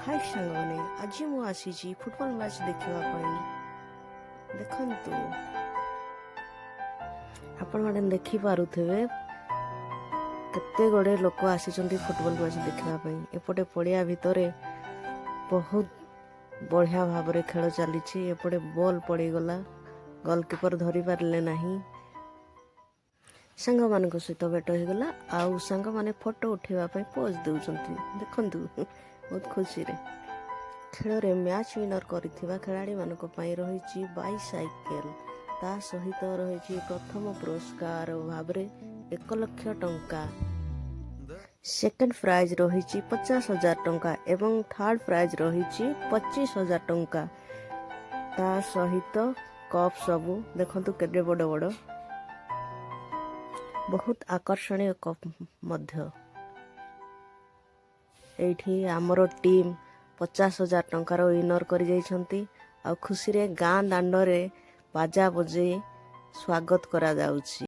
हाय सांगने आज मु आसी फुटबॉल मैच देखा देखु आपण मैंने देखिपे केते गुड़े लोक आसी फुटबॉल मैच देखापी एपटे पड़िया भितर बहुत बढ़िया भाव खेल चली एपटे बॉल पड़गला गोलकीपर धरी पारे ना सांग मान सहित भेट होगला आउ सांग मैंने फोटो उठेवाई पोज दौरान देखु बहुत खुशी रे खेल रे मैच विनर करथिबा खिलाड़ी मानक पई रही बाइसाइकेल ता सहित रही प्रथम पुरस्कार भाव 1 लाख टंका सेकेंड प्राइज रही 50,000 टंका एवं थर्ड प्राइज रही 25,000 टंका ता सहित कप सबू देखंतु केडे बड़ बड़ बहुत आकर्षणीय कप मध्य एठी आमर टीम 50,000 टंकार विनर कर खुशी रे गाँ दांडरे बाजा बजे स्वागत करा जाउछि।